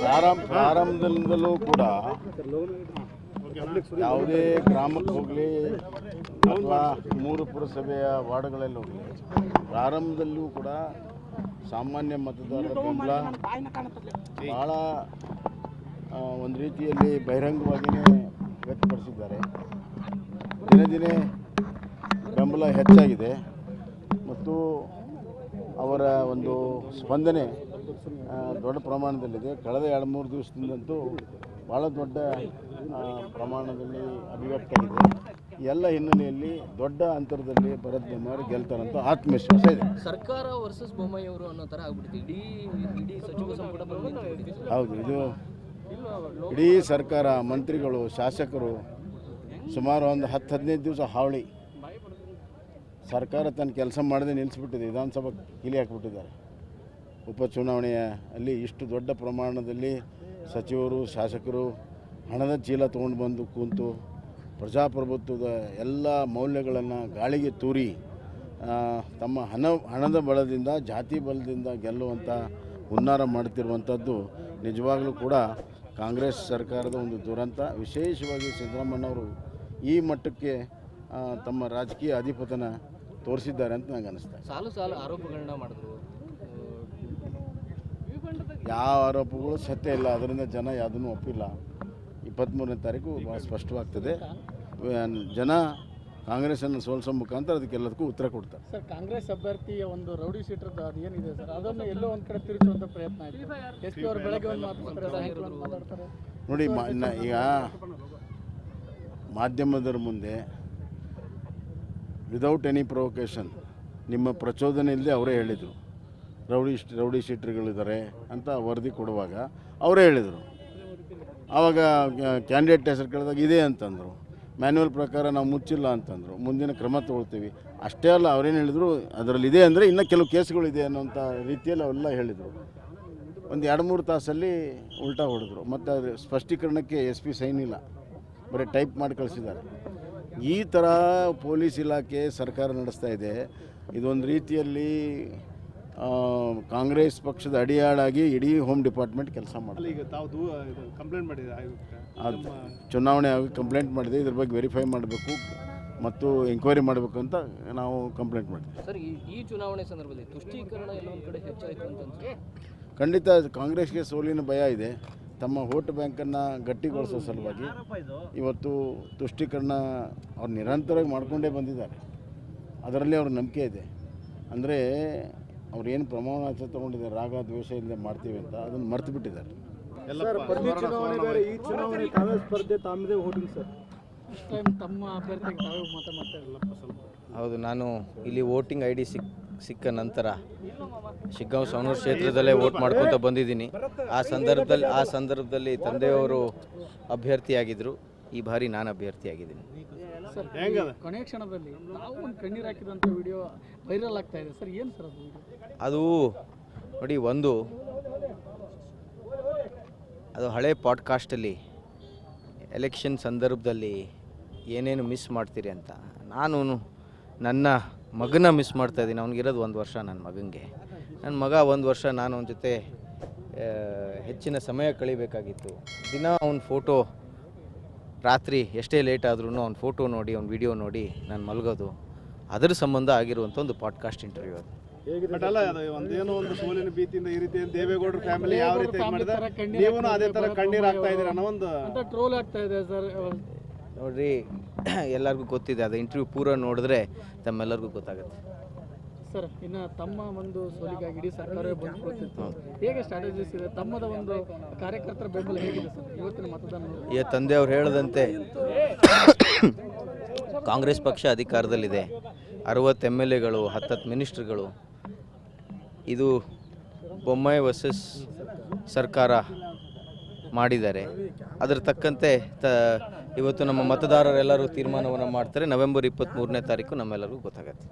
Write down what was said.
ಪ್ರಾರಂಭದಿಂದಲೂ ಕೂಡ ಯಾವುದೇ ಗ್ರಾಮಕ್ಕೆ ಹೋಗಲಿ ಅಥವಾ 3 ಪುರಸಭೆಯ ವಾರ್ಡ್ಗಳಲ್ಲಿ ಹೋಗಲಿ ಪ್ರಾರಂಭದಲ್ಲೂ ಕೂಡ ಸಾಮಾನ್ಯ ಮತದಾರರ ಬೆಂಬಲ ಭಾಳ ಒಂದು ರೀತಿಯಲ್ಲಿ ಬಹಿರಂಗವಾಗಿಯೇ ವ್ಯಕ್ತಪಡಿಸಿದ್ದಾರೆ. ದಿನೇ ದಿನೇ ಬೆಂಬಲ ಹೆಚ್ಚಾಗಿದೆ ಮತ್ತು ಅವರ ಒಂದು ಸ್ಪಂದನೆ ದೊಡ್ಡ ಪ್ರಮಾಣದಲ್ಲಿದೆ. ಕಳೆದ 2-3 ದಿವಸದಿಂದಂತೂ ಭಾಳ ದೊಡ್ಡ ಪ್ರಮಾಣದಲ್ಲಿ ಅಭಿವ್ಯಕ್ತವಾಗಿದೆ. ಎಲ್ಲ ಹಿನ್ನೆಲೆಯಲ್ಲಿ ದೊಡ್ಡ ಅಂತರದಲ್ಲಿ ಭರತ್ ಬೊಮ್ಮಾಯಿ ಗೆಲ್ತಾರಂತ ಆತ್ಮವಿಶ್ವಾಸ ಇದೆ. ಸರ್ಕಾರ ವರ್ಸಸ್ ಬೊಮ್ಮಾಯಿ ಅವರು ಅನ್ನೋ ಥರ ಆಗ್ಬಿಡುತ್ತೆ. ಇಡೀ ಸಚಿವ ಸಂಪುಟ ಹೌದು, ಇದು ಇಡೀ ಸರ್ಕಾರ, ಮಂತ್ರಿಗಳು, ಶಾಸಕರು ಸುಮಾರು ಒಂದು 10-15 ದಿವಸ ಹಾವಳಿ. ಸರ್ಕಾರ ತನ್ನ ಕೆಲಸ ಮಾಡದೆ ನಿಲ್ಲಿಸ್ಬಿಟ್ಟಿದೆ. ವಿಧಾನಸಭಾ ಕೀಲಿ ಹಾಕಿಬಿಟ್ಟಿದ್ದಾರೆ. ಉಪಚುನಾವಣೆಯ ಅಲ್ಲಿ ಇಷ್ಟು ದೊಡ್ಡ ಪ್ರಮಾಣದಲ್ಲಿ ಸಚಿವರು, ಶಾಸಕರು ಹಣದ ಚೀಲ ತೊಗೊಂಡು ಬಂದು ಕೂತು ಪ್ರಜಾಪ್ರಭುತ್ವದ ಎಲ್ಲ ಮೌಲ್ಯಗಳನ್ನು ಗಾಳಿಗೆ ತೂರಿ ತಮ್ಮ ಹಣದ ಬಲದಿಂದ, ಜಾತಿ ಬಲದಿಂದ ಗೆಲ್ಲುವಂಥ ಹುನ್ನಾರ ಮಾಡ್ತಿರುವಂಥದ್ದು ನಿಜವಾಗಲೂ ಕೂಡ ಕಾಂಗ್ರೆಸ್ ಸರ್ಕಾರದ ಒಂದು ದುರಂತ. ವಿಶೇಷವಾಗಿ ಸಿದ್ದರಾಮಯ್ಯನವರು ಈ ಮಟ್ಟಕ್ಕೆ ತಮ್ಮ ರಾಜಕೀಯ ಅಧಿಪತನ ತೋರಿಸಿದ್ದಾರೆ ಅಂತ ನನಗೆ ಅನ್ನಿಸ್ತಾ ಇದೆ. ಸಾಲು ಆರೋಪಗಳನ್ನ ಮಾಡಿದ್ರು. ಯಾವ ಆರೋಪಗಳು ಸತ್ಯ ಇಲ್ಲ, ಅದರಿಂದ ಜನ ಯಾವುದನ್ನು ಒಪ್ಪಿಲ್ಲ. 23ನೇ ತಾರೀಕು ಭಾಳ ಸ್ಪಷ್ಟವಾಗ್ತದೆ. ಜನ ಕಾಂಗ್ರೆಸ್ಸನ್ನು ಸೋಲಿಸೋ ಮುಖಾಂತರ ಅದಕ್ಕೆಲ್ಲದಕ್ಕೂ ಉತ್ತರ ಕೊಡ್ತಾರೆ. ಸರ್, ಕಾಂಗ್ರೆಸ್ ಅಭ್ಯರ್ಥಿಯ ಒಂದು ರೌಡಿ ಶೀಟರ್ದು ಅದು ಏನಿದೆ ಸರ್, ಅದನ್ನು ಎಲ್ಲೋ ಒಂದು ಕಡೆ ತಿರುಚುವಂಥ ಪ್ರಯತ್ನ ಆಯಿತು. ಎಸ್ ಪಿ ಅವರು ಬೆಳಗ್ಗೆ ಒಂದು ಮಾತಾಡ್ತಾರೆ. ನೋಡಿ, ಈಗ ಮಾಧ್ಯಮದರ ಮುಂದೆ ವಿದೌಟ್ ಎನಿ ಪ್ರೊವೊಕೇಶನ್, ನಿಮ್ಮ ಪ್ರಚೋದನೆ ಇಲ್ಲದೆ ಅವರೇ ಹೇಳಿದರು ರೌಡಿ ಶೀಟರ್ಗಳಿದ್ದಾರೆ ಅಂತ ವರದಿ ಕೊಡುವಾಗ ಅವರೇ ಹೇಳಿದರು. ಆವಾಗ ಕ್ಯಾಂಡಿಡೇಟ್ ಹೆಸರು ಕೇಳಿದಾಗ ಇದೆ ಅಂತಂದರು. ಮ್ಯಾನ್ಯುವಲ್ ಪ್ರಕಾರ ನಾವು ಮುಚ್ಚಿಲ್ಲ ಅಂತಂದರು. ಮುಂದಿನ ಕ್ರಮ ತೊಗೊಳ್ತೀವಿ. ಅಷ್ಟೇ ಅಲ್ಲ, ಅವರೇನು ಹೇಳಿದರು, ಅದರಲ್ಲಿ ಇದೆ ಅಂದರೆ ಇನ್ನೂ ಕೆಲವು ಕೇಸ್ಗಳಿದೆ ಅನ್ನೋಂಥ ರೀತಿಯಲ್ಲಿ ಅವೆಲ್ಲ ಹೇಳಿದರು. ಒಂದು 2-3 ತಾಸಲ್ಲಿ ಉಲ್ಟಾ ಹೊಡೆದ್ರು. ಮತ್ತು ಅದ್ರ ಸ್ಪಷ್ಟೀಕರಣಕ್ಕೆ SP ಸೈನ್ ಇಲ್ಲ, ಬರೀ ಟೈಪ್ ಮಾಡಿ ಕಳಿಸಿದ್ದಾರೆ. ಈ ಥರ ಪೊಲೀಸ್ ಇಲಾಖೆ ಸರ್ಕಾರ ನಡೆಸ್ತಾ ಇದೆ. ಇದೊಂದು ರೀತಿಯಲ್ಲಿ ಕಾಂಗ್ರೆಸ್ ಪಕ್ಷದ ಅಡಿಯಾಳಾಗಿ ಇಡೀ ಹೋಮ್ ಡಿಪಾರ್ಟ್ಮೆಂಟ್ ಕೆಲಸ ಮಾಡಿದೆ. ಈಗ ತಾವು ಕಂಪ್ಲೇಂಟ್ ಮಾಡಿದೆ, ಚುನಾವಣೆ ಆಗಿ ಕಂಪ್ಲೇಂಟ್ ಮಾಡಿದೆ. ಇದ್ರ ಬಗ್ಗೆ ವೆರಿಫೈ ಮಾಡಬೇಕು ಮತ್ತು ಎಂಕ್ವೈರಿ ಮಾಡಬೇಕು ಅಂತ ನಾವು ಕಂಪ್ಲೇಂಟ್ ಮಾಡಿದ್ವಿ. ಸರ್, ಈ ಚುನಾವಣೆ ಸಂದರ್ಭದಲ್ಲಿ ತುಷ್ಟೀಕರಣ ಎಲ್ಲ ಒಂದು ಕಡೆ ಹೆಚ್ಚಾಯಿತು ಅಂತ ಖಂಡಿತ ಕಾಂಗ್ರೆಸ್ಗೆ ಸೋಲಿನ ಭಯ ಇದೆ. ತಮ್ಮ ವೋಟ್ ಬ್ಯಾಂಕನ್ನು ಗಟ್ಟಿಗೊಳಿಸೋ ಸಲುವಾಗಿ ಇವತ್ತು ತುಷ್ಟೀಕರಣ ಅವ್ರು ನಿರಂತರವಾಗಿ ಮಾಡಿಕೊಂಡೇ ಬಂದಿದ್ದಾರೆ. ಅದರಲ್ಲಿ ಅವ್ರ ನಂಬಿಕೆ ಇದೆ. ಅಂದರೆ ಅವ್ರೇನು ಪ್ರಮಾಣ ತೊಗೊಂಡಿದ್ದಾರೆ, ರಾಗ ದ್ವೇಷದಿಂದ ಮಾಡ್ತೀವಿ ಅಂತ ಅದನ್ನು ಮರ್ತು ಬಿಟ್ಟಿದ್ದಾರೆ. ಈ ಚುನಾವಣೆ ತಾವೇ ಸ್ಪರ್ಧೆ, ತಾಮದೇ ವೋಟಿಂಗ್ ಸರ್. ಇಷ್ಟು ಟೈಮ್ ತಮ್ಮ ಅಭ್ಯರ್ಥಿಗೆ ತಾವೇ ಮಾತಾ ಇರಲ್ಲಪ್ಪ ಸ್ವಲ್ಪ. ಹೌದು, ನಾನು ಇಲ್ಲಿ ವೋಟಿಂಗ್ ID ಸಿಕ್ಕ ನಂತರ ಶಿಗ್ಗಾಂವ್ ಸವಣೂರು ಕ್ಷೇತ್ರದಲ್ಲೇ ವೋಟ್ ಮಾಡ್ಕೊತ ಬಂದಿದ್ದೀನಿ. ಆ ಸಂದರ್ಭದಲ್ಲಿ ತಂದೆಯವರು ಅಭ್ಯರ್ಥಿಯಾಗಿದ್ದರು. ಈ ಬಾರಿ ನಾನು ಅಭ್ಯರ್ಥಿಯಾಗಿದ್ದೀನಿ. ಸರ್, ಕೊನೆಯ ಕ್ಷಣದಲ್ಲಿ ನಾವು ಒಂದು ಕಣ್ಣೀರು ಹಾಕಿದಂಥ ವಿಡಿಯೋ ವೈರಲ್ ಆಗ್ತಾ ಇದೆ ಸರ್, ಏನು ಸರ್ ಅದು? ನೋಡಿ, ಅದು ಹಳೆ ಪಾಡ್ಕಾಸ್ಟಲ್ಲಿ ಎಲೆಕ್ಷನ್ ಸಂದರ್ಭದಲ್ಲಿ ಏನೇನು ಮಿಸ್ ಮಾಡ್ತೀರಿ ಅಂತ, ನಾನು ನನ್ನ ಮಗನ ಮಿಸ್ ಮಾಡ್ತಾಯಿದ್ದೀನಿ. ಅವ್ನಿಗಿರೋದು 1 ವರ್ಷ. ನನ್ನ ಮಗನಿಗೆ, ನನ್ನ ಮಗ 1 ವರ್ಷ ನಾನು ಅವನ ಜೊತೆ ಹೆಚ್ಚಿನ ಸಮಯ ಕಳಿಬೇಕಾಗಿತ್ತು. ದಿನ ಅವನ ಫೋಟೋ, ರಾತ್ರಿ ಎಷ್ಟೇ ಲೇಟ್ ಆದ್ರೂ ಅವ್ನ ಫೋಟೋ ನೋಡಿ, ಅವ್ನ ವಿಡಿಯೋ ನೋಡಿ ನಾನು ಮಲಗೋದು. ಅದರ ಸಂಬಂಧ ಆಗಿರುವಂಥ ಒಂದು ಪಾಡ್ಕಾಸ್ಟ್ ಇಂಟರ್ವ್ಯೂ ಅದು. ಬಟ್ ಅಲ್ಲ, ಅದು ಒಂದೇನೋ ಒಂದು ಸೋಲಿನ ಭೀತಿಯಿಂದ ಈ ರೀತಿ ದೇವೇಗೌಡರ ಫ್ಯಾಮಿಲಿ ಯಾವ ರೀತಿ ಮಾಡಿದ್ರೆ ನೀವು ಅದೇ ಥರ ಕಣ್ಣೀರು ಆಗ್ತಾ ಇದ್ದೀರ ಅನ್ನೋ ಒಂದು ಟ್ರೋಲ್ ಆಗ್ತಾ ಇದೆ ಸರ್. ನೋಡ್ರಿ, ಎಲ್ಲರಿಗೂ ಗೊತ್ತಿದೆ. ಅದು ಇಂಟರ್ವ್ಯೂ ಪೂರ ನೋಡಿದ್ರೆ ತಮ್ಮೆಲ್ಲರಿಗೂ ಗೊತ್ತಾಗುತ್ತೆ. ಸರ್, ಇನ್ನು ತಮ್ಮ ಒಂದು ಸೋಲಿಗಾಗಿ ಇಡೀ ಸರ್ಕಾರವೇ ಬಂದ್ಕೊಳ್ತಿತ್ತು. ಹೇಗೆ ಸ್ಟ್ರಾಟಜೀಸ್ ಇದೆ? ತಮ್ಮದ ಒಂದು ಕಾರ್ಯಕರ್ತರ ಬೆಂಬಲ ಹೇಗಿದೆ ಸರ್ ಇವತ್ತಿನ ಮತದಾನ? ಈಗ ತಂದೆಯವ್ರು ಹೇಳದಂತೆ ಕಾಂಗ್ರೆಸ್ ಪಕ್ಷ ಅಧಿಕಾರದಲ್ಲಿದೆ. 60 MLAಗಳು, 10 ಮಿನಿಸ್ಟ್ರುಗಳು. ಇದು ಬೊಮ್ಮಾಯಿ ವರ್ಸಸ್ ಸರ್ಕಾರ ಮಾಡಿದ್ದಾರೆ. ಅದರ ತಕ್ಕಂತೆ ಇವತ್ತು ನಮ್ಮ ಮತದಾರರೆಲ್ಲರೂ ತೀರ್ಮಾನವನ್ನು ಮಾಡ್ತಾರೆ. ನವೆಂಬರ್ 23ನೇ ತಾರೀಕು ನಮ್ಮೆಲ್ಲರಿಗೂ ಗೊತ್ತಾಗುತ್ತೆ.